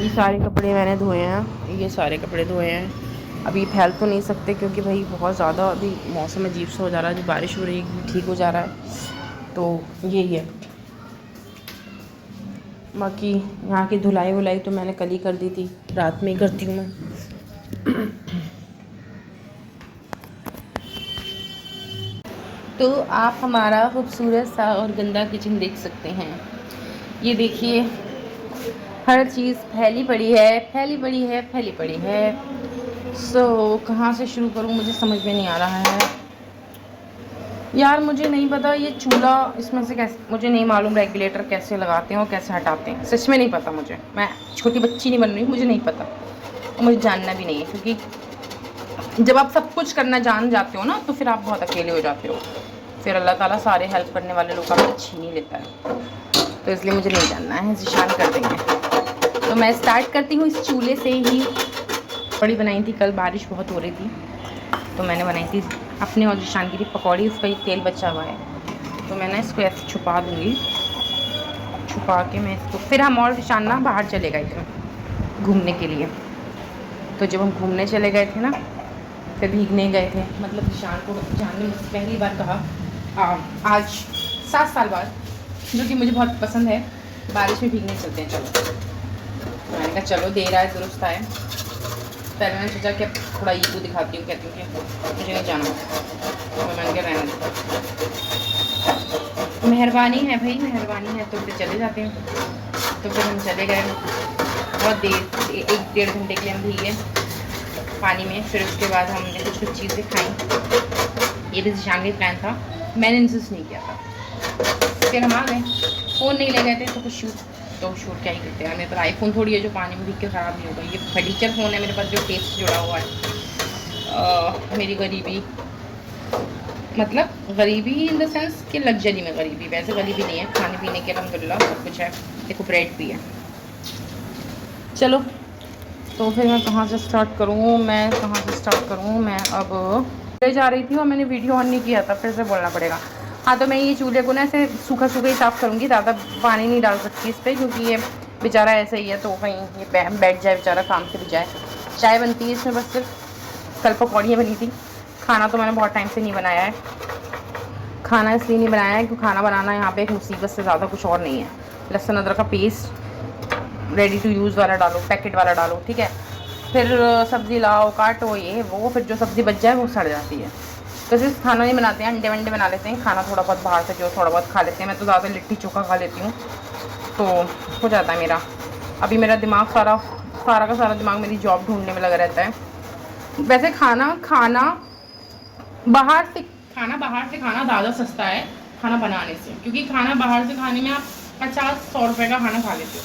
ये सारे कपड़े मैंने धोए हैं, ये सारे कपड़े धोए हैं। अभी फैल तो नहीं सकते क्योंकि भाई बहुत ज़्यादा अभी मौसम अजीब सा हो जा रहा है, जो बारिश हो रही है ठीक हो जा रहा है, तो यही है। बाकी यहाँ की धुलाई वुलाई तो मैंने कल ही कर दी थी, रात में ही करती हूँ मैं। तो आप हमारा खूबसूरत सा और गंदा किचन देख सकते हैं। ये देखिए, हर चीज़ फैली पड़ी है, फैली पड़ी है, फैली पड़ी है। कहाँ से शुरू करूँ मुझे समझ में नहीं आ रहा है यार। मुझे नहीं पता ये चूल्हा इसमें से कैसे, मुझे नहीं मालूम रेगुलेटर कैसे लगाते हैं और कैसे हटाते हैं, सच में नहीं पता मुझे। मैं छोटी बच्ची नहीं बन रही, मुझे नहीं पता और मुझे जानना भी नहीं है, क्योंकि जब आप सब कुछ करना जान जाते हो ना तो फिर आप बहुत अकेले हो जाते हो, फिर अल्लाह ताला सारे हेल्प करने वाले लोग आपसे छीन ही लेता है। तो इसलिए मुझे नहीं जानना है, ज़िशान कर देंगे। तो मैं स्टार्ट करती हूँ इस चूल्हे से ही। पकौड़ी बनाई थी कल, बारिश बहुत हो रही थी तो मैंने बनाई थी अपने और ज़िशान की पकौड़ी। उसका ही तेल बचा हुआ है तो मैं ना इसको ऐसे छुपा दूँगी, छुपा के मैं इसको, फिर हम और ज़िशान ना बाहर चले गए थे घूमने के लिए। तो जब हम घूमने चले गए थे ना, फिर भीगने गए थे, मतलब ज़िशान को जान ने मुझसे पहली बार कहा आज 7 साल बाद, जो कि मुझे बहुत पसंद है, बारिश में भीगने चलते हैं चलो। मैंने कहा चलो, देर आए दुरुस्त आए। पहले मैंने सोचा कि थोड़ा ईगो दिखाती हूँ, कहती हूँ कि मुझे नहीं जाना, तो मैंने कहा रहने दो, मेहरबानी है भाई, मेहरबानी है तो फिर चले जाते हैं। तो फिर हम चले गए, बहुत देर, 1-1.5 घंटे के लिए हम भीगे पानी में। फिर उसके बाद हमने कुछ कुछ चीज़ें खाई। ये भी ज़िशान का प्लान था, मैंने इंसिस्ट नहीं किया था। फिर हम आ गए, फ़ोन नहीं ले गए थे तो शूट क्या ही करते हैं। मेरे पास आईफोन थोड़ी है जो पानी में भीग के ख़राब नहीं होगा। ये फर्नीचर फ़ोन है मेरे पास जो केस से जुड़ा हुआ है। मेरी गरीबी, मतलब गरीबी इन द सेंस कि लग्जरी में गरीबी, वैसे गरीबी नहीं है, खाने पीने के अल्हम्दुलिल्लाह सब कुछ है। देखो ब्रेड भी है। चलो, तो फिर मैं कहाँ से स्टार्ट करूँ, मैं अब ले जा रही थी और मैंने वीडियो ऑन नहीं किया था, फिर से बोलना पड़ेगा। हाँ, तो मैं ये चूल्हे को ना ऐसे सूखा सूखा ही साफ़ करूँगी, ज़्यादा पानी नहीं डाल सकती इस पर, क्योंकि ये बेचारा ऐसा ही है, तो कहीं ये बैठ जाए बेचारा, काम से भी जाए। चाय बनती है इसमें बस सिर्फ, कल पकौड़ियाँ बनी थी। खाना तो मैंने बहुत टाइम से नहीं बनाया है, खाना इसलिए नहीं बनाया है क्योंकि खाना बनाना यहाँ पे एक मुसीबत से ज़्यादा कुछ और नहीं है। लहसुन अदरक का पेस्ट रेडी टू यूज़ वाला डालो, पैकेट वाला डालो, ठीक है। फिर सब्ज़ी लाओ, काटो, ये वो, फिर जो सब्ज़ी बच जाए वो सड़ जाती है। तो सिर्फ खाना नहीं बनाते हैं, अंडे वंडे बना लेते हैं, खाना थोड़ा बहुत बाहर से जो थोड़ा बहुत खा लेते हैं। मैं तो ज़्यादा लिट्टी चोखा खा लेती हूँ, तो हो जाता है मेरा। अभी मेरा दिमाग सारा का सारा दिमाग मेरी जॉब ढूंढने में लगा रहता है। वैसे खाना बाहर से खाना ज़्यादा सस्ता है खाना बनाने से, क्योंकि खाना बाहर से खाने में आप 50-100 रुपये का खाना खा लेते हो,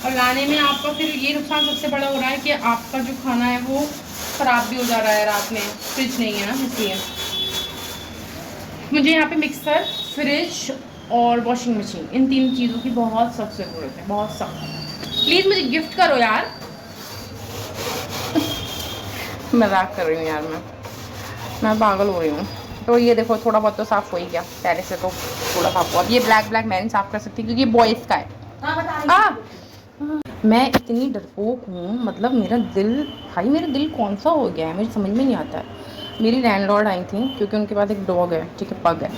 और लाने में आपका फिर ये नुकसान सबसे बड़ा हो रहा है कि आपका जो खाना है वो ख़राब भी हो जा रहा है रात में, फ्रिज नहीं है ना, इसलिए। मुझे यहाँ पे मिक्सर, फ्रिज और वॉशिंग मशीन, इन 3 चीज़ों की बहुत सख्त ज़रूरत है, बहुत सख्त। प्लीज़ मुझे गिफ्ट करो यार। मजाक कर रही हूँ यार, मैं पागल हो रही हूँ। तो ये देखो, थोड़ा बहुत तो साफ़ हो ही गया, पहले से तो थोड़ा साफ़ हुआ। अब ये ब्लैक मैं नहीं साफ़ कर सकती क्योंकि ये बॉयज़ का है। मैं इतनी डरपोक हूँ, मतलब मेरा दिल कौन सा हो गया है मुझे समझ में नहीं आता है। मेरी लैंडलॉर्ड आई थी, क्योंकि उनके पास एक डॉग है, ठीक है, पग है।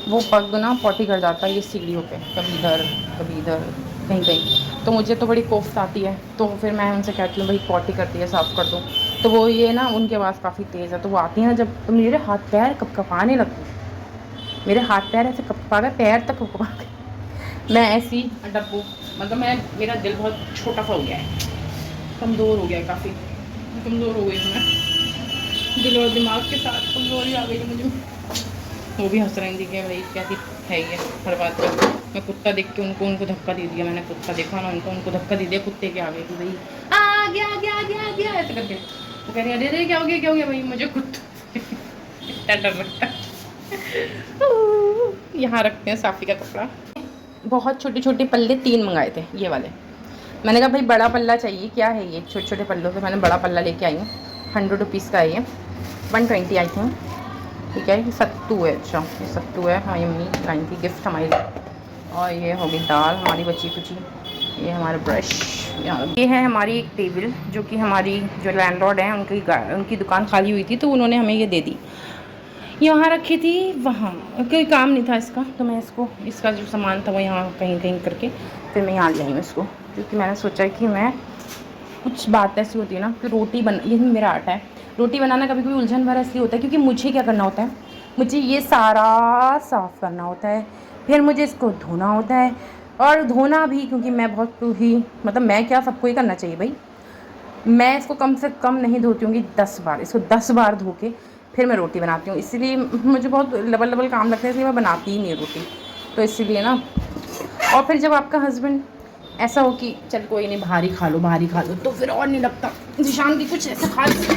वो पग ना पॉटी कर जाता है ये सीढ़ियों पे, कभी इधर कहीं कहीं। तो मुझे तो बड़ी कोफ्त आती है, तो फिर मैं उनसे कहती हूँ भाई पॉटी करती है, साफ़ कर दो। तो वो ये ना, उनके आवाज़ काफ़ी तेज़ है, तो वो आती है ना जब, तो मेरे हाथ पैर कपकपाने लगते हैं, मेरे हाथ पैर ऐसे कपकपा गए, पैर तक कपकपा गए। मैं ऐसी डब्बू, मतलब मेरा दिल बहुत छोटा सा हो गया है, कमज़ोर हो गया है, काफ़ी कमज़ोर हो गई हूँ मैं, दिल और दिमाग के साथ कमज़ोरी आ गई है मुझे। वो भी हंस रही थी कि भाई कैसी है ये हर बात पर। मैं कुत्ता देख के उनको धक्का दे दिया, मैंने कुत्ता देखा ना, उनको धक्का दे दिया, कुत्ते के आगे कि भाई आ गया ऐसे करके। वो कह रही अरे अरे क्या हो गया भाई, मुझे कुत्ता इतना डर लगता है। यहाँ रखते हैं साफ़ी का कपड़ा। बहुत छोटे छोटे पल्ले 3 मंगाए थे, ये वाले। मैंने कहा भाई बड़ा पल्ला चाहिए, क्या है ये छोटे छोटे पल्लों से, मैंने बड़ा पल्ला लेके आई हूँ। 100 रुपीज़ का है ये, 120 आई थिंक, ठीक है। ये सत्तू है, अच्छा ये सत्तू है, हमारी मम्मी लाई थी गिफ्ट हमारे लिए। और ये होगी दाल हमारी बची कुची, ये हमारा ब्रश, यहाँ ये है हमारी एक टेबल, जो कि हमारी जो लैंडलॉर्ड हैं उनकी दुकान खाली हुई थी तो उन्होंने हमें ये दे दी। ये वहाँ रखी थी, वहाँ कोई काम नहीं था इसका, तो मैं इसका जो सामान था वो यहाँ कहीं कहीं करके फिर मैं यहाँ ले आई हूँ इसको, क्योंकि मैंने सोचा कि मैं कुछ बात ऐसी होती है ना कि ये मेरा आर्ट है, रोटी बनाना कभी कभी उलझन भरा इसलिए होता है क्योंकि मुझे क्या करना होता है, मुझे ये सारा साफ़ करना होता है, फिर मुझे इसको धोना होता है, और धोना भी क्योंकि मैं बहुत ही मतलब मैं क्या सबको ही करना चाहिए भाई, मैं इसको कम से कम नहीं धोती हूँ 10 बार, इसको 10 बार धो के फिर मैं रोटी बनाती हूँ, इसलिए मुझे बहुत डबल काम लगता है, इसलिए मैं बनाती ही नहीं रोटी। तो इसीलिए ना, और फिर जब आपका हस्बैंड ऐसा हो कि चल कोई नहीं बाहर ही खा लो, तो फिर और नहीं लगता। जिशान की कुछ ऐसा खास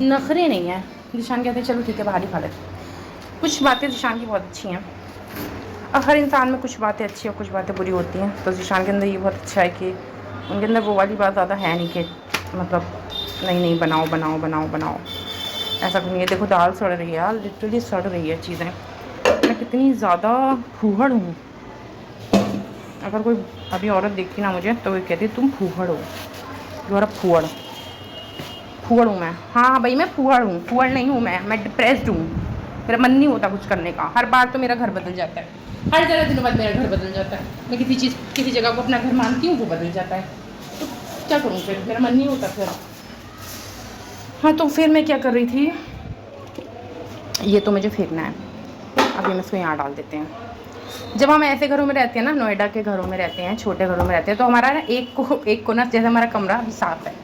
नखरे नहीं है, जिशान कहते हैं चलो ठीक है बाहर ही खा लेते। कुछ बातें जिशान की बहुत अच्छी हैं, और हर इंसान में कुछ बातें अच्छी और कुछ बातें बुरी होती हैं, तो जिशान के अंदर ये बहुत अच्छा है कि उनके अंदर वो वाली बात ज़्यादा है नहीं कि मतलब नहीं बनाओ ऐसा कुछ नहीं है। देखो दाल सड़ रही है यार, लिटरली सड़ रही है चीज़ें, मैं कितनी ज़्यादा फूहड़ हूँ। अगर कोई अभी औरत देखती ना मुझे तो वो कहती तुम फूहड़ हो, यू फूहड़ हूँ मैं। हाँ भाई मैं फूहड़ हूँ, फूहड़ नहीं हूँ मैं डिप्रेस्ड हूँ, मेरा मन नहीं होता कुछ करने का, हर बार तो मेरा घर बदल जाता है, हर 11 दिनों बाद मेरा घर बदल जाता है, मैं किसी जगह को अपना घर मानती हूँ वो बदल जाता है, तो क्या करूँ फिर, मेरा मन नहीं होता फिर। हाँ तो फिर मैं क्या कर रही थी, ये तो मुझे फेंकना है, अभी हम इसको यहाँ डाल देते हैं। जब हम ऐसे घरों में रहते हैं ना, नोएडा के घरों में रहते हैं, छोटे घरों में रहते हैं, तो हमारा ना एक को ना, जैसे हमारा कमरा अभी साफ़ है,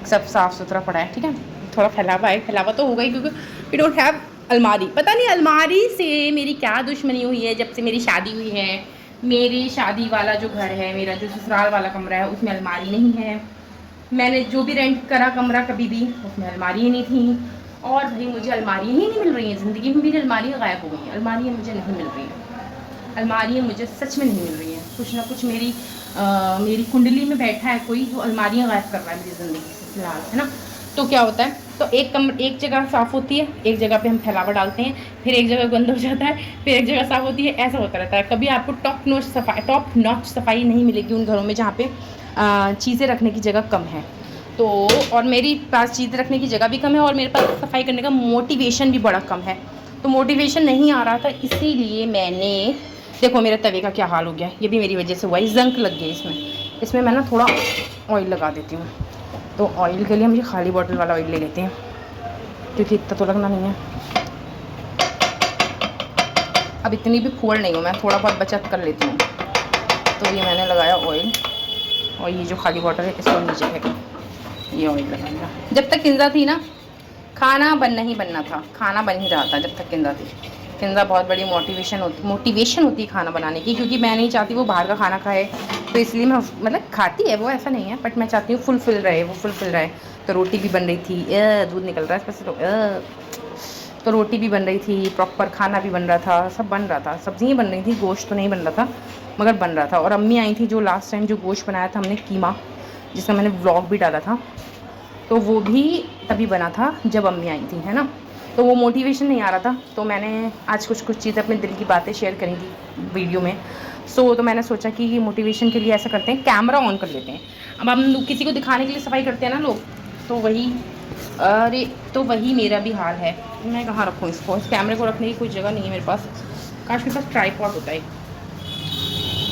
सब साफ़ सुथरा पड़ा है, ठीक है, थोड़ा फैलावा तो होगा ही क्योंकि वी डोंट हैव अलमारी। पता नहीं अलमारी से मेरी क्या दुश्मनी हुई है, जब से मेरी शादी हुई है, मेरी शादी वाला जो घर है, मेरा जो ससुराल वाला कमरा है उसमें अलमारी नहीं है, मैंने जो भी रेंट करा कमरा कभी भी उसमें अलमारी ही नहीं थी, और भाई मुझे अलमारी ही नहीं मिल रही है, ज़िंदगी में मेरी अलमारी गायब हो गई है, अलमारी मुझे नहीं मिल रही है, अलमारी मुझे सच में नहीं मिल रही है, कुछ ना कुछ मेरी कुंडली में बैठा है कोई जो अलमारियाँ गायब कर रहा है मेरी ज़िंदगी से फिलहाल, है ना। तो क्या होता है, तो एक जगह साफ़ होती है, एक जगह पे हम फैलावा डालते हैं, फिर एक जगह गंदा हो जाता है, फिर एक जगह साफ़ होती है, ऐसा होता रहता है। कभी आपको टॉप नॉच सफाई नहीं मिलेगी उन घरों में जहाँ पे चीज़ें रखने की जगह कम है। तो और मेरी पास चीज़ें रखने की जगह भी कम है, और मेरे पास सफाई करने का मोटिवेशन भी बड़ा कम है, तो मोटिवेशन नहीं आ रहा था, इसीलिए मैंने देखो मेरे तवे का क्या हाल हो गया, ये भी मेरी वजह से हुआ है, जंक लग गया इसमें मैं ना थोड़ा ऑयल लगा देती हूँ। तो ऑयल के लिए मुझे खाली बॉटल वाला ऑयल ले लेते हैं क्योंकि इतना तो लगना नहीं है, अब इतनी भी फूल नहीं हूँ मैं, थोड़ा बहुत बचत कर लेती हूँ। तो ये मैंने लगाया ऑयल, और ये जो खाली बॉटल है इसको नीचे फेंका, ये ऑयल लगाया। जब तक किंजा थी ना खाना बनना था, खाना बन ही रहा था जब तक किंजा थी। किंजा बहुत बड़ी मोटिवेशन होती है खाना बनाने की, क्योंकि मैं नहीं चाहती वो बाहर का खाना खाए, तो इसलिए मैं मतलब खाती है वो, ऐसा नहीं है, बट मैं चाहती हूँ फुलफिल रहे। तो रोटी भी बन रही थी, दूध निकल रहा है इस पर से, तो रोटी भी बन रही थी, प्रॉपर खाना भी बन रहा था, सब बन रहा था, सब्जियाँ बन रही थी, गोश्त तो नहीं बन रहा था मगर बन रहा था। और अम्मी आई थी जो लास्ट टाइम जो गोश्त बनाया था हमने कीमा, जिसका मैंने व्लॉग भी डाला था, तो वो भी तभी बना था जब अम्मी आई थी, है ना। तो वो मोटिवेशन नहीं आ रहा था, तो मैंने आज कुछ चीज़ें अपने दिल की बातें शेयर करी थी वीडियो में। तो मैंने सोचा कि ये मोटिवेशन के लिए ऐसा करते हैं, कैमरा ऑन कर लेते हैं। अब हम किसी को दिखाने के लिए सफाई करते हैं ना लोग, तो वही मेरा भी हाल है। मैं कहाँ रखूँ इसको, इस कैमरे को रखने की कोई जगह नहीं है मेरे पास, काश मेरे पास ट्राइपॉड होता है,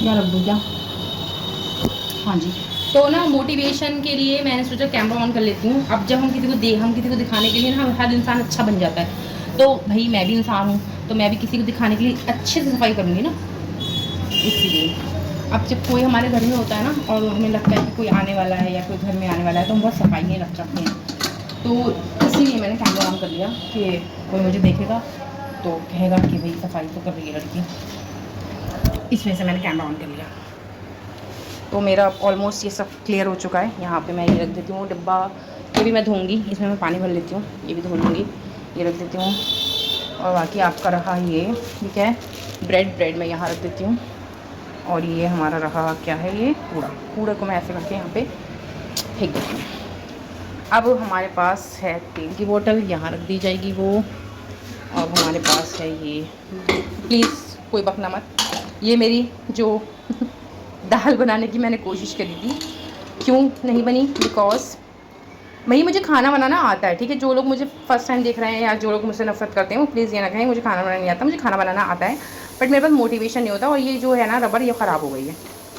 या रख दूँ क्या। हाँ जी, तो ना मोटिवेशन के लिए मैंने सोचा कैमरा ऑन कर लेती हूँ। अब जब हम किसी को दिखाने के लिए ना, हर इंसान अच्छा बन जाता है, तो भाई मैं भी इंसान हूँ, तो मैं भी किसी को दिखाने के लिए अच्छे से सफाई करूँगी ना, इसीलिए। अब जब कोई हमारे घर में होता है ना और हमें लगता है कि कोई आने वाला है या कोई घर में आने वाला है, तो हम बहुत सफाई रखते हैं, तो इसीलिए मैंने कैमरा ऑन कर लिया कि कोई मुझे देखेगा तो कहेगा कि भाई सफाई तो कर रही है लड़की, इस वजह से मैंने कैमरा ऑन कर लिया। तो मेरा ऑलमोस्ट ये सब क्लियर हो चुका है। यहाँ पे मैं ये रख देती हूँ डिब्बा, ये भी मैं धोऊंगी, इसमें मैं पानी भर लेती हूँ, ये भी धो लूँगी, ये रख देती हूँ। और बाकी आपका रहा ये ठीक है, ब्रेड मैं यहाँ रख देती हूँ। और ये हमारा रहा क्या है, ये कूड़ा को मैं ऐसे करके यहाँ पे फेंक देती हूँ। अब हमारे पास है तेल की बोतल, यहाँ रख दी जाएगी वो। अब हमारे पास है ये, प्लीज़ कोई बकना मत, ये मेरी जो दाल बनाने की मैंने कोशिश करी थी, क्यों नहीं बनी? बिकॉज भाई मुझे खाना बनाना आता है, ठीक है। जो लोग मुझे फर्स्ट टाइम देख रहे हैं या जो लोग मुझसे नफरत करते हैं वो प्लीज़ ये ना कहें मुझे खाना बनाना नहीं आता। मुझे खाना बनाना आता है, बट मेरे पास मोटिवेशन नहीं होता। और ये जो है ना रबर, ये ख़राब हो गई है,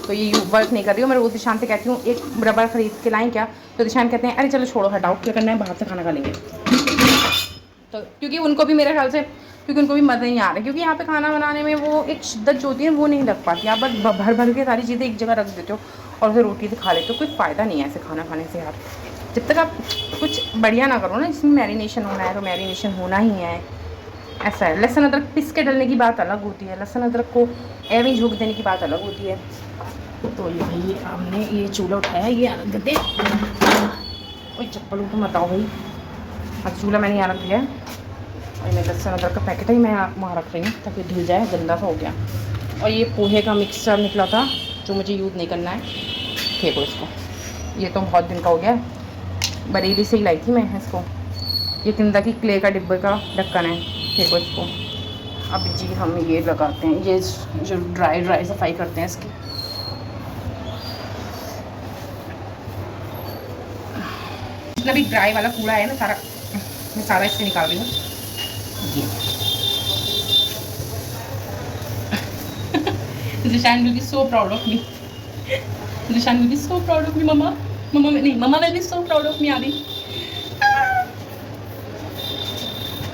तो ये वर्क नहीं कर रही हूँ। मैं रोज़ दिशान से कहती हूँ एक रबर ख़रीद के लाएँ क्या, तो दिशान कहते हैं अरे चलो छोड़ो हटाओ, क्या करना है, बाहर से खाना खा लेंगे। तो क्योंकि उनको भी मेरे ख्याल से, क्योंकि उनको भी मज़ा नहीं आ रहा है, क्योंकि यहाँ पे खाना बनाने में वो एक शिद्दत जो होती है वो नहीं लग पाती। आप बस भर भर के सारी चीज़ें एक जगह रख देते हो और फिर रोटी से खा लेते हो। कोई फ़ायदा नहीं है ऐसे खाना खाने से यार। जब तक आप कुछ बढ़िया ना करो ना, इसमें मैरिनेशन होना है तो मैरिनेशन होना ही है, ऐसा है। लहसुन अदरक पिस के डालने की बात अलग होती है, लहसुन अदरक को एवं ही झोंक देने की बात अलग होती है। तो ये भाई हमने ये चूल्हा उठाया, ये अलग कर दे, कोई चप्पल तो मत आओ भाई। अब चूल्हा मैंने यहाँ रख दिया है और मैं लहसुन अदरक का पैकेट ही मैं वहाँ रख रही हूँ ताकि धुल जाए, गंदा सा हो गया। और ये पोहे का मिक्सचर निकला था जो मुझे यूज़ नहीं करना है, फेंको इसको। ये तो बहुत दिन का हो गया, बरेली से ही लाई थी मैं इसको। ये किंदा की क्ले का डिब्बे का ढक्कन है, फेंको इसको। अब जी हम ये लगाते हैं, ये जो ड्राई सफाई करते हैं इसकी। जितना भी ड्राई वाला कूड़ा है ना सारा, मैं सारा इससे निकाल रही हूँ। Zishan will be so proud of me. Zishan will be so proud of me, mama. Mama will be so proud of me, आदि।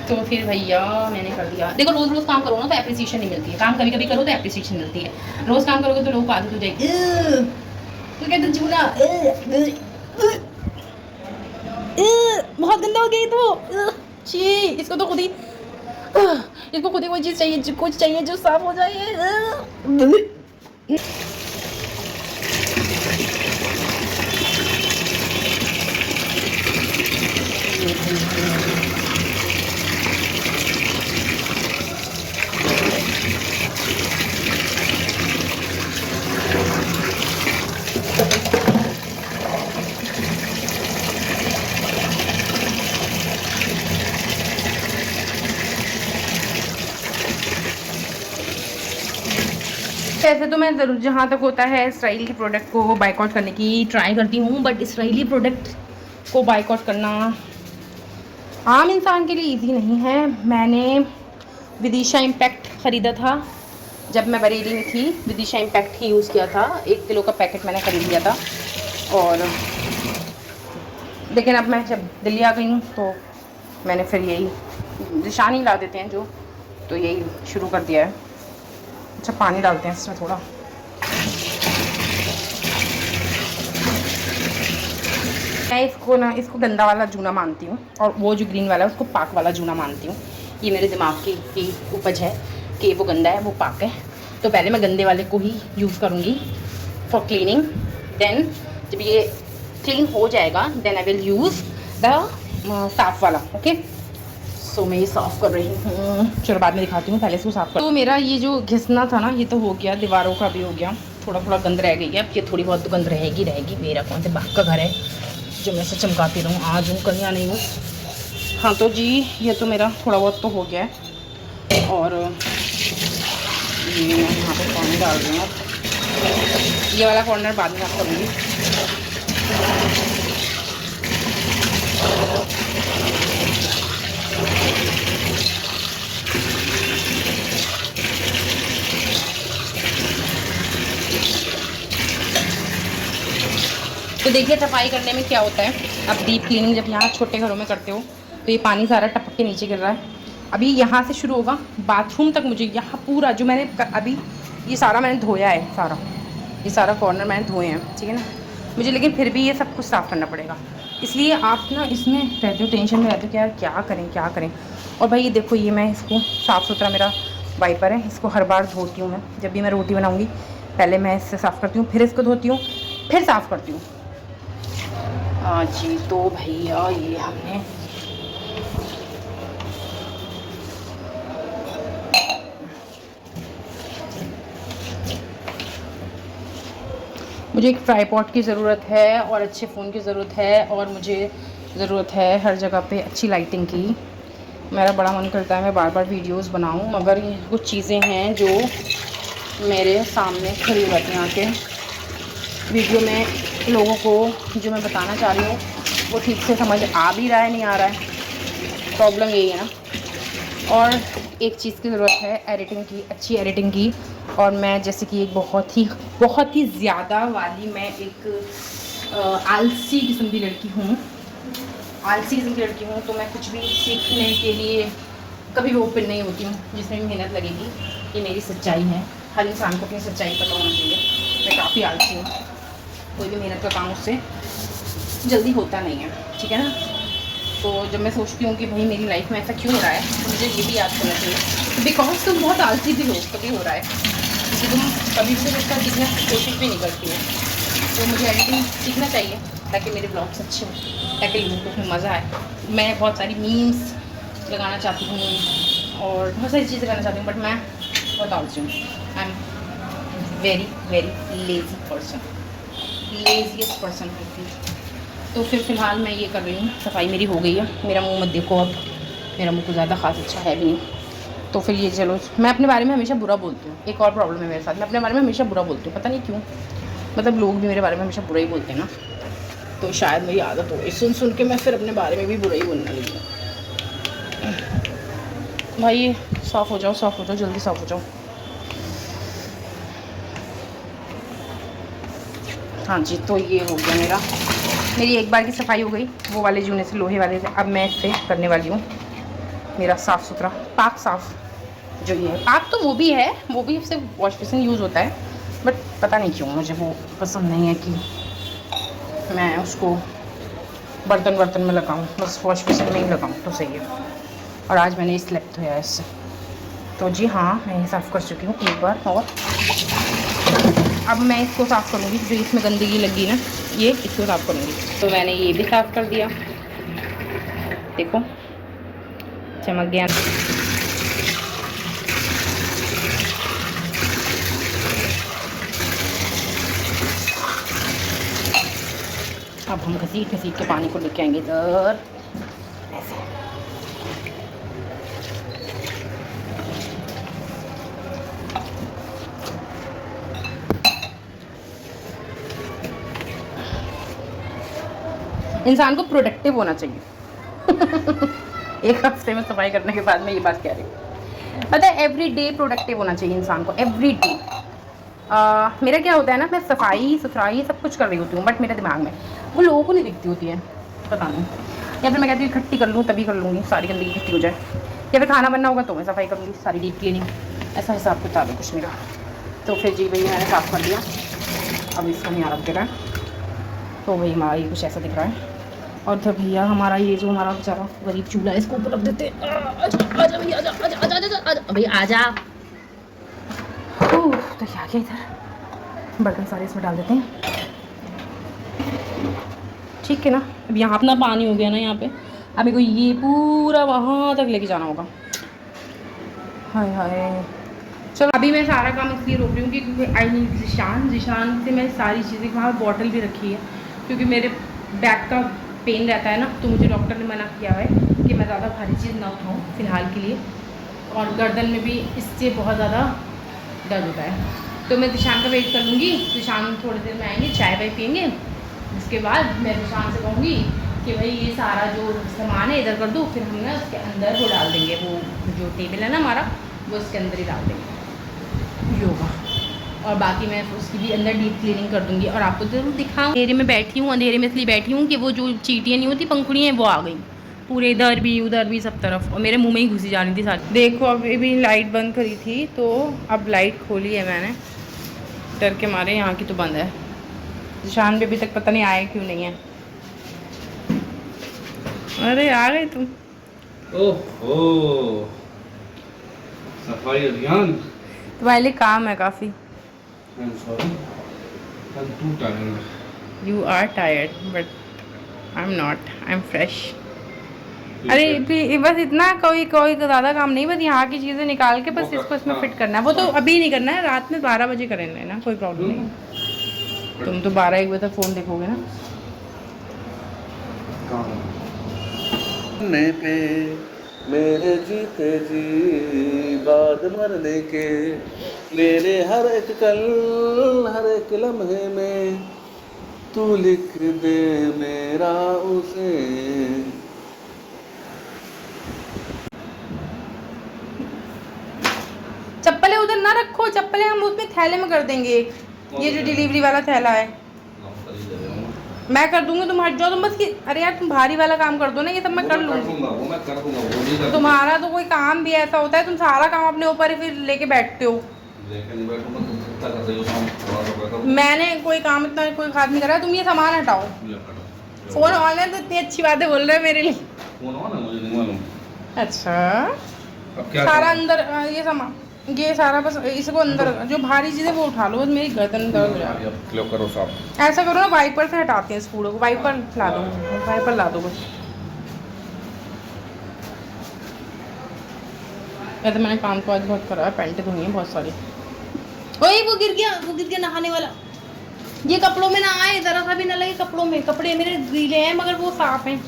तो फिर भैया मैंने कर दिया। देखो रोज रोज काम करो ना तो एप्रिसिएशन नहीं मिलती है, काम कभी कभी करो तो एप्रिसिएशन मिलती है। रोज काम करोगे तो लोगों को आदत हो जाएगी। तो कहते चूना बहुत गंदा हो गया तो छी, इसको तो खुद ही कोई चीज़ चाहिए, कुछ चाहिए जो साफ हो जाए। ऐसे तो मैं ज़रूर जहाँ तक होता है इसराइल के प्रोडक्ट को बाइकआउट करने की ट्राई करती हूँ, बट इसराइली प्रोडक्ट को बाइकआउट करना आम इंसान के लिए इजी नहीं है। मैंने विदिशा इम्पैक्ट ख़रीदा था जब मैं बरेली में थी, विदिशा इम्पैक्ट ही यूज़ किया था। 1 किलो का पैकेट मैंने ख़रीद लिया था। और लेकिन अब मैं जब दिल्ली आ गई हूँ तो मैंने फिर यही निशान ही ला देते हैं जो, तो यही शुरू कर दिया है। अच्छा पानी डालते हैं इसमें थोड़ा। मैं इसको गंदा वाला जूना मानती हूँ और वो जो ग्रीन वाला है उसको पाक वाला जूना मानती हूँ। ये मेरे दिमाग की उपज है कि वो गंदा है वो पाक है। तो पहले मैं गंदे वाले को ही यूज़ करूँगी फॉर क्लीनिंग, देन जब ये क्लीन हो जाएगा then I will use the साफ़ वाला। ओके, सो मैं ये साफ़ कर रही हूँ, चलो बाद में दिखाती हूँ, पहले इसको साफ़ कर। तो मेरा ये जो घिसना था ना ये तो हो गया, दीवारों का भी हो गया, थोड़ा थोड़ा गंद रह गई है। अब ये थोड़ी बहुत तो गंद रहेगी। मेरा कौन से बाप का घर है जो मैं से चमकाती रहूँ, आज हूँ कल या नहीं हूँ। हाँ तो जी ये तो मेरा थोड़ा बहुत तो हो गया है। और ये मैं यहाँ पर पानी डाल रही हूँ। ये वाला कॉर्नर बाद में आप करूँगी। तो देखिए सफाई करने में क्या होता है, अब डीप क्लीनिंग जब यहाँ छोटे घरों में करते हो तो ये पानी सारा टपक के नीचे गिर रहा है। अभी यहाँ से शुरू होगा बाथरूम तक, मुझे यहाँ पूरा जो मैंने अभी ये सारा मैंने धोया है, ये सारा कॉर्नर मैंने धोए हैं, ठीक है ना मुझे, लेकिन फिर भी ये सब कुछ साफ़ करना पड़ेगा। इसलिए आप ना इसमें रहते हो, टेंशन में रहते हो कि यार क्या करें। और भाई ये देखो ये मैं इसको साफ़ सुथरा मेरा वाइपर है, इसको हर बार धोती हूँ मैं। जब भी मैं रोटी बनाऊँगी पहले मैं इससे साफ़ करती हूँ, फिर इसको धोती हूँ, फिर साफ़ करती हूँ। हाँ जी तो भैया ये हमने मुझे एक ट्राईपॉड की ज़रूरत है और अच्छे फ़ोन की ज़रूरत है और मुझे ज़रूरत है हर जगह पे अच्छी लाइटिंग की। मेरा बड़ा मन करता है मैं बार बार वीडियोस बनाऊं, मगर ये कुछ चीज़ें हैं जो मेरे सामने खड़ी रहती हैं आके। वीडियो में लोगों को जो मैं बताना चाह रही हूँ वो ठीक से समझ आ भी रहा है नहीं आ रहा है, प्रॉब्लम यही है ना। और एक चीज़ की ज़रूरत है एडिटिंग की, अच्छी एडिटिंग की। और मैं जैसे कि एक बहुत ही ज़्यादा वाली मैं एक आलसी किस्म की लड़की हूँ, तो मैं कुछ भी सीखने के लिए कभी भी ओपन नहीं होती हूँ जिसमें भी मेहनत लगेगी। ये मेरी सच्चाई है, हर इंसान को अपनी सच्चाई पता होना चाहिए। मैं काफ़ी आलसी हूँ, कोई भी मेहनत का काम उससे जल्दी होता नहीं है, ठीक है ना। तो जब मैं सोचती हूँ कि भाई मेरी लाइफ में ऐसा क्यों हो रहा है, तो मुझे ये भी याद करना चाहिए बिकॉज तुम बहुत आलसी भी हो, तभी हो रहा है, क्योंकि तुम कभी भी उसका सीखने की कोशिश भी नहीं करती हो। तो मुझे एडिटिंग सीखना चाहिए ताकि मेरे ब्लॉग्स अच्छे हों, ताकि लोगों को उसमें मज़ा आए। मैं बहुत सारी मीम्स लगाना चाहती हूँ और बहुत सारी चीज़ें करना चाहती हूँ, बट मैं बहुत आलसी हूँ। I am very very lazy person, laziest person होती हूँ। तो फिर फ़िलहाल मैं ये कर रही हूँ, सफाई मेरी हो गई है। मेरा मुंह मत देखो, अब मेरा मुंह तो ज़्यादा ख़ास अच्छा है भी नहीं। तो फिर ये चलो, मैं अपने बारे में हमेशा बुरा बोलती हूँ। एक और प्रॉब्लम है मेरे साथ, मैं अपने बारे में हमेशा बुरा बोलती हूँ, पता नहीं क्यों। मतलब लोग भी मेरे बारे में हमेशा बुरा ही बोलते हैं ना, तो शायद मेरी आदत हो गई, सुन सुन के मैं फिर अपने बारे में भी बुरा ही बोलने लगी। भाई साफ़ हो जाओ, साफ़ हो जाओ, जल्दी साफ़ हो जाओ। हाँ जी, तो ये हो गया मेरी एक बार की सफाई हो गई। वो वाले जूने से लोहे वाले थे, अब मैं इससे करने वाली हूँ मेरा साफ़ सुथरा पाक साफ़। जो ये है पाक, तो वो भी है, वो भी सिर्फ वॉश बेसिन यूज़ होता है, बट पता नहीं क्यों मुझे वो पसंद नहीं है कि मैं उसको बर्तन में लगाऊँ, बस वॉश बेसिन में ही लगाऊँ तो सही है। और आज मैंने स्लैब धोया है इससे। तो जी हाँ, मैं ये साफ़ कर चुकी हूँ एक बार और। अब मैं इसको साफ़ करूँगी, जो इसमें गंदगी लगी ना, ये इसको साफ़ करूँगी। तो मैंने ये भी साफ़ कर दिया, देखो चमक गया। अब हम घसीट घसीट के पानी को लेके आएंगे इधर ऐसे। इंसान को प्रोडक्टिव होना चाहिए। एक हफ्ते में सफाई करने के बाद मैं ये बात कह रही हूँ, पता है एवरी डे प्रोडक्टिव होना चाहिए इंसान को, एवरी डे। मेरा क्या होता है ना, मैं सफाई सुथराई सब कुछ कर रही होती हूँ, बट मेरे दिमाग में वो लोगों को नहीं दिखती होती है, पता नहीं। या फिर मैं कहती हूँ इकट्ठी कर लूँ तभी कर लूँगी, सारी गंदगी इकट्ठी हो जाए। या फिर खाना बनना होगा तो मैं सफाई करूँगी, सारी डीप क्लीनिंग, ऐसा हिसाब किताब है कुछ मेरा। तो फिर जी भैया मैंने साफ़ कर दिया, अब इसको नहीं रख दे रहा है। तो वही हमारा ये कुछ ऐसा दिख रहा है। और तो भैया हमारा ये जो हमारा बेचारा गरीब चूल्हा है, इसको ऊपर रख देते हैं। आजा भैया, आजा आजा आजा आजा आजा भैया आजा। तो क्या क्या इधर बर्तन सारे इसमें डाल देते हैं, ठीक है ना। अब यहाँ अपना पानी हो गया ना यहाँ पे, अब मेरे को ये पूरा वहाँ तक लेके जाना होगा। हाय हाय, चलो अभी मैं सारा काम इसलिए रोक रही हूँ क्योंकि आई नीड जिशान से मैं सारी चीज़ें, वहाँ बॉटल भी रखी है क्योंकि मेरे बैक का पेन रहता है ना, तो मुझे डॉक्टर ने मना किया है कि मैं ज़्यादा भारी चीज़ ना उठाऊँ फ़िलहाल के लिए। और गर्दन में भी इससे बहुत ज़्यादा दर्द होता है। तो मैं दिशान का वेट कर लूँगी, दिशान थोड़ी देर में आएंगे, चाय वाय पियेंगे, उसके बाद मैं दिशान से कहूँगी कि भाई ये सारा जो सामान है इधर कर दो, फिर हम ना उसके अंदर वो डाल देंगे, वो जो टेबल है ना हमारा, वो उसके अंदर ही डाल देंगे योगा। और बाकी मैं उसकी भी अंदर डीप क्लीनिंग कर दूँगी और आपको ज़रूर दिखाऊँ। अंधेरे में बैठी हूँ, अंधेरे में इसलिए बैठी हूँ कि वो जो चींटियाँ नहीं होती पंखुड़ियाँ, वो आ गई पूरे इधर भी उधर भी सब तरफ, और मेरे मुंह में ही घुसी जा रही थी सारी। देखो अभी भी लाइट बंद करी थी, तो अब लाइट खोली है मैंने, डर के मारे, यहाँ की तो बंद है। निशान भी अभी तक पता नहीं आए क्यों नहीं है। अरे आ गए तुम। ओह सफाई अभियान तुम्हारे लिए काम है काफ़ी। I am sorry, I am too tired. You are tired but I am not, I am fresh. अरे बस इतना, कोई कोई ज़्यादा काम नहीं, बस यहाँ की चीज़ें निकाल के बस इसको इसमें फिट करना है। वो तो अभी नहीं करना है, रात में 12 बजे करेंगे ना, कोई प्रॉब्लम नहीं। तुम तो 12-1 बजे तक फ़ोन देखोगे ना। मरने पे मेरे जीते जी, बाद मरने के मेरे हर एक कल, हर एक लम्हे में तू लिख दे मेरा उसे। चप्पलें उधर ना रखो, चप्पलें हम उसमें थैले में कर देंगे। ये जो डिलीवरी वाला थैला है मैं कर दूंगी, तुम हट जाओ। तुम बस अरे यार तुम भारी वाला काम कर दो ना, ये सब मैं कर लूंगी। वो मैं कर दूंगा, वो नहीं कर तुम्हारा तो कोई काम भी ऐसा होता है, तुम सारा काम अपने ऊपर ही फिर लेके बैठते हो। लेके नहीं बैठूंगा, तुम कितना कर रही हो काम, थोड़ा सा करो। मैंने कोई काम इतना कोई खास नहीं करा, तुम ये सामान हटाओ। फोन ऑनलाइन तो इतनी अच्छी बातें बोल रहे हो मेरे लिए। फोन हो ना, मुझे नहीं मालूम। अच्छा अब क्या सारा अंदर ये सामान, ये सारा बस इसको अंदर जो भारी चीज़ है वो उठा लो, बस मेरी गर्दन दर्द हो जाती है। क्लियर करो साहब। ऐसा करो ना, वाइपर से हटाते हैं इस कूड़े को, वाइपर ला दो, वाइपर ला दो बस। वैसे मैंने काम तो आज बहुत करा है, पैंटें धोई हैं बहुत सारी। ओए वो गिर गया नहाने वाला। ये कपड़ों में ना आए, जरा सा भी ना लगे कपड़ों में। कपड़े मेरे गीले हैं मगर वो साफ हैं।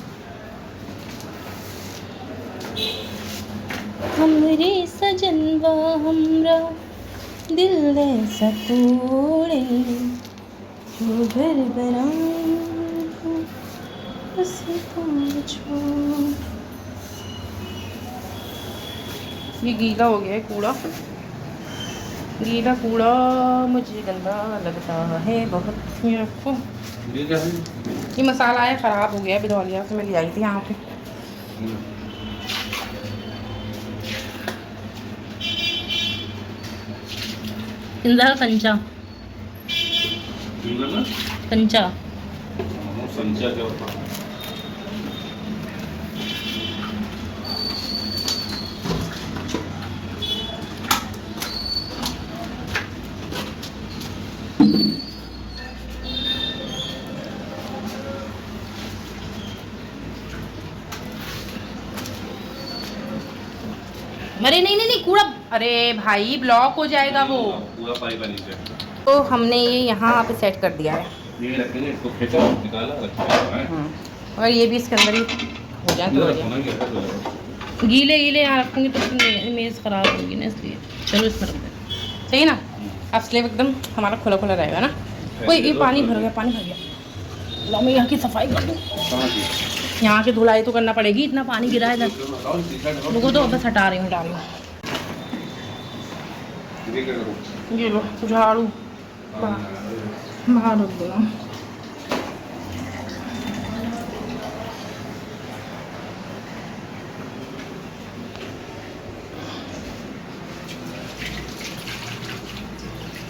हमरे सजनवा हमरा दिल ऐसा तोड़े, जो घर बनाए बस छोड़। ये गीला हो गया है कूड़ा, गीला कूड़ा मुझे गंदा लगता है बहुत। ये रखो, ये क्या है? ये मसाला है ख़राब हो गया है, बिधौलिया से मैं ले आई थी यहाँ पे। इंदा कंचा कंचा संचा क्या होता है? अरे नहीं कूड़ा, अरे भाई ब्लॉक हो जाएगा वो। पूरा पाइप है नीचे। तो हमने ये यहाँ पे सेट कर दिया है, ये रखेंगे, इसको खींचा निकाला रखा है। और ये भी इसके अंदर ही हो जाए तो बढ़िया। गीले यहाँ रखूँगी तो इमेज ख़राब होगी ना, इसलिए चलो इसमें रख दें, सही ना। अब स्लेब एकदम हमारा खुला खुला रहेगा ना। कोई ये पानी भर गया, लो मैं यहाँ की सफाई कर दूँ। यहाँ की धुलाई तो करना पड़ेगी, इतना पानी गिरा है इधर। लोगों तो बस हटा रही हूँ। ये लो झाड़ू बाहर रख दो।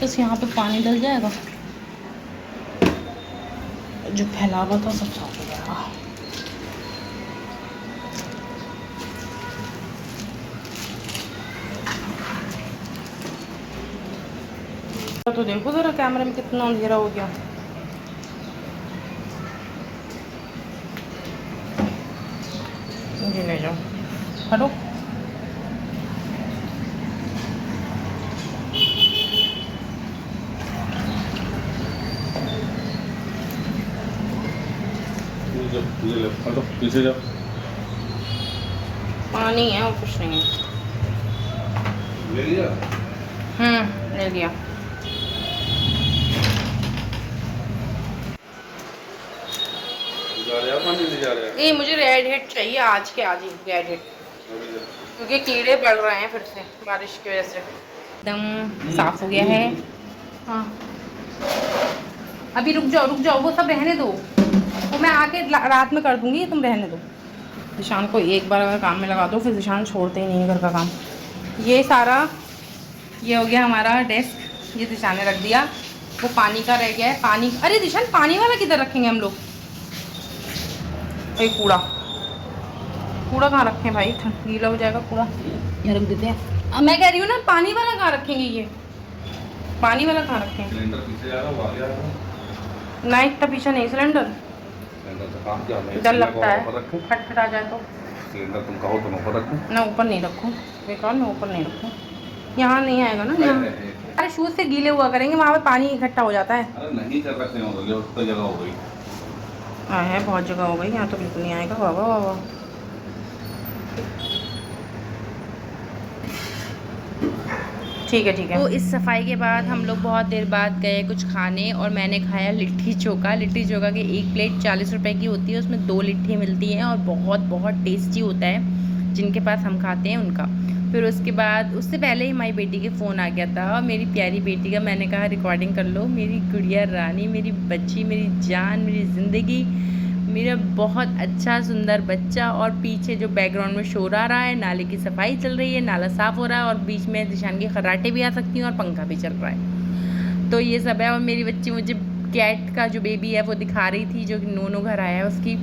बस यहाँ पे पानी डल जाएगा, जो फैला हुआ था सब साफ हो जाएगा। तो देखो जरा कैमरे में कितना अंधेरा हो गया। ये ले जाओ, हटो। पीछे जाओ। पानी है और कुछ नहीं है। ले लिया? ले लिया। ये मुझे रेड हिट चाहिए आज के आज ही, रेड हिट, क्योंकि कीड़े बढ़ रहे हैं फिर से बारिश की वजह से। एकदम साफ हो गया है। हाँ अभी रुक जाओ, वो सब रहने दो, वो मैं आके रात में कर दूंगी, तुम रहने दो। निशान को एक बार अगर काम में लगा दो फिर निशान छोड़ते ही नहीं है घर का काम। ये सारा ये हो गया हमारा डेस्क, ये दिशा ने रख दिया। वो पानी का रह गया है, पानी। अरे दिशान पानी वाला किधर रखेंगे हम लोग? भाई कूड़ा कहाँ रखें भाई, गीला हो जाएगा कूड़ा। ये रख देते हैं। अब मैं कह रही हूँ ना, पानी वाला कहाँ रखेंगे? ये पानी वाला कहाँ रखें? सिलेंडर पीछे जा रहा है, आगे आ रहा है। ना इतना पीछे नहीं, सिलेंडर डर लगता है खटखटा जाए तो। सिलेंडर तुम कहो तो ऊपर रखो ना, ऊपर नहीं रखूँ, बेकार मैं ऊपर नहीं रखूँ। यहाँ नहीं आएगा ना, यहाँ अरे शूज से गीले हुआ करेंगे, वहाँ पे पानी इकट्ठा हो जाता है। अरे नहीं कर रखते होंगे, उतना जगह हो गई है, बहुत जगह हो गई, यहाँ तो बिल्कुल नहीं आएगा। वाह ठीक है। तो इस सफाई के बाद हम लोग बहुत देर बाद गए कुछ खाने और मैंने खाया लिट्टी चोखा। लिट्टी चोखा की एक प्लेट 40 रुपए की होती है, उसमें 2 लिट्टी मिलती हैं और बहुत बहुत टेस्टी होता है जिनके पास हम खाते हैं उनका। फिर उसके बाद उससे पहले ही हमारी बेटी के फ़ोन आ गया था, मेरी प्यारी बेटी का। मैंने कहा रिकॉर्डिंग कर लो। मेरी गुड़िया रानी, मेरी बच्ची, मेरी जान, मेरी ज़िंदगी, मेरा बहुत अच्छा सुंदर बच्चा। और पीछे जो बैकग्राउंड में शोर आ रहा है, नाले की सफाई चल रही है, नाला साफ़ हो रहा है और बीच में जिशान की खर्राटे भी आ सकती हैं और पंखा भी चल रहा है। तो ये सब है। और मेरी बच्ची मुझे कैट का जो बेबी है वो दिखा रही थी, जो नोनो घर आया है उसकी।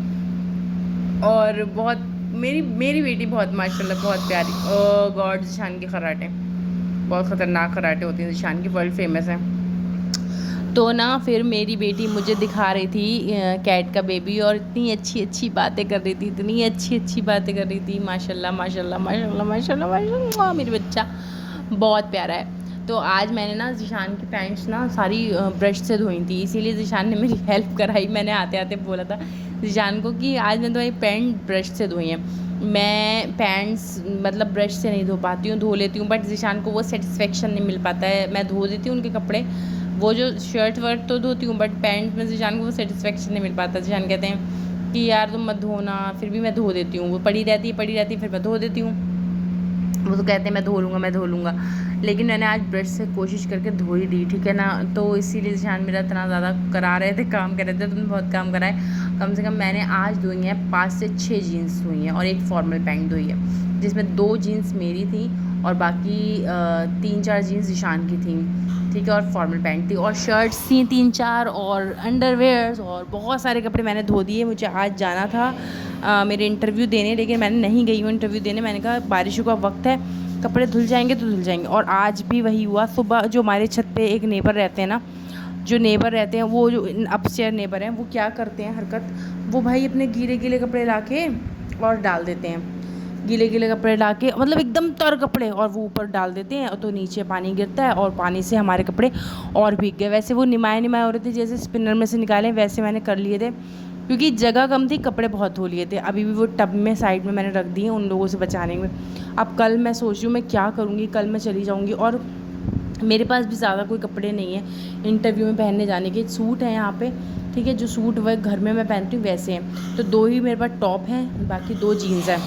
और बहुत मेरी बेटी बहुत माशाल्लाह बहुत प्यारी। ओ गॉड, जिशान की खर्राटे बहुत ख़तरनाक खर्राटे होती हैं, जिशान की वर्ल्ड फेमस है। तो ना फिर मेरी बेटी मुझे दिखा रही थी कैट का बेबी और इतनी अच्छी अच्छी बातें कर रही थी, इतनी अच्छी अच्छी बातें कर रही थी। माशाल्लाह माशाल्लाह माशाल्लाह माशाल्लाह माशाल्लाह, मेरी बच्चा बहुत प्यारा है। तो आज मैंने ना ज़िशान की पैंट्स ना सारी ब्रश से धोई थी, इसीलिए ज़िशान ने मेरी हेल्प कराई। मैंने आते आते बोला था ज़िशान को कि आज मैं तुम्हारी पैंट ब्रश से धोई है। मैं पैंट्स मतलब ब्रश से नहीं धो पाती हूँ, धो लेती हूँ बट ज़िशान को वो सेटिस्फेक्शन नहीं मिल पाता है। मैं धो देती हूँ उनके कपड़े, वो जो शर्ट वर्ट तो धोती हूँ बट पैंट में ज़िशान को वो सेटिस्फेक्शन नहीं मिल पाता। ज़िशान कहते हैं कि यार तुम मत धोना, फिर भी मैं धो देती हूँ। वो पड़ी रहती है फिर मैं धो देती हूँ। वो तो कहते हैं मैं धो लूँगा, लेकिन मैंने आज ब्रश से कोशिश करके धो ही दी, ठीक है ना। तो इसीलिए ज़िशान मेरा इतना ज़्यादा करा रहे थे, काम कर रहे थे। तुमने बहुत काम कराए। कम से कम मैंने आज धोई हैं 5 से 6 जीन्स धोई हैं और एक फॉर्मल पैंट धोई है, जिसमें 2 जीन्स मेरी थी और बाकी 3-4 जीन्स ज़िशान की थी, ठीक है। और फॉर्मल पैंट थी और शर्ट्स थी 3-4 और अंडरवेयर्स और बहुत सारे कपड़े मैंने धो दिए। मुझे आज जाना था मेरे इंटरव्यू देने, लेकिन मैंने नहीं गई हूँ इंटरव्यू देने। मैंने कहा बारिशों का वक्त है, कपड़े धुल जाएंगे तो धुल जाएंगे। और आज भी वही हुआ। सुबह जो हमारे छत पे एक नेबर रहते हैं ना, जो नेबर रहते हैं वो जो अपस्टेयर नेबर हैं, वो क्या करते हैं हरकत, वो भाई अपने गीले गीले कपड़े लाके और डाल देते हैं। गीले गीले कपड़े ला के मतलब एकदम तर कपड़े, और वो ऊपर डाल देते हैं तो नीचे पानी गिरता है और पानी से हमारे कपड़े और भीग गए। वैसे वो निमाए हो रहे थे, जैसे स्पिनर में से निकाले वैसे मैंने कर लिए थे, क्योंकि जगह कम थी, कपड़े बहुत धो लिए थे। अभी भी वो टब में साइड में मैंने रख दिए उन लोगों से बचाने में। अब कल मैं सोच रही हूँ मैं क्या करूँगी। कल मैं चली जाऊँगी और मेरे पास भी ज़्यादा कोई कपड़े नहीं है इंटरव्यू में पहनने जाने के। सूट है यहाँ पे, ठीक है, जो सूट वह घर में मैं पहनती हूँ वैसे हैं। तो 2 ही मेरे पास टॉप हैं, बाकी 2 जीन्स हैं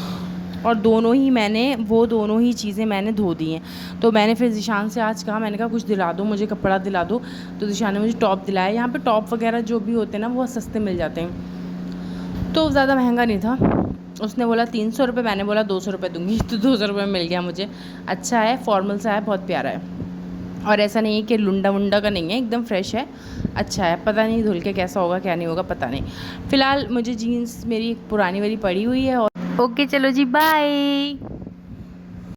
और दोनों ही चीज़ें मैंने धो दी हैं। तो मैंने फिर ज़िशान से आज कहा, मैंने कहा कुछ दिला दो मुझे, कपड़ा दिला दो। तो ज़िशान ने मुझे टॉप दिलाया। यहाँ पे टॉप वगैरह जो भी होते हैं ना वो सस्ते मिल जाते हैं, तो ज़्यादा महंगा नहीं था। उसने बोला 300 रुपये, मैंने बोला 200 रुपये दूँगी, तो 200 रुपये में मिल गया मुझे। अच्छा है, फॉर्मल सा है, बहुत प्यारा है और ऐसा नहीं है कि लुंडा वुंडा का नहीं है, एकदम फ्रेश है, अच्छा है। पता नहीं धुल के कैसा होगा क्या नहीं होगा, पता नहीं। फ़िलहाल मुझे जीन्स मेरी पुरानी वाली पड़ी हुई है और ओके चलो जी, बाय।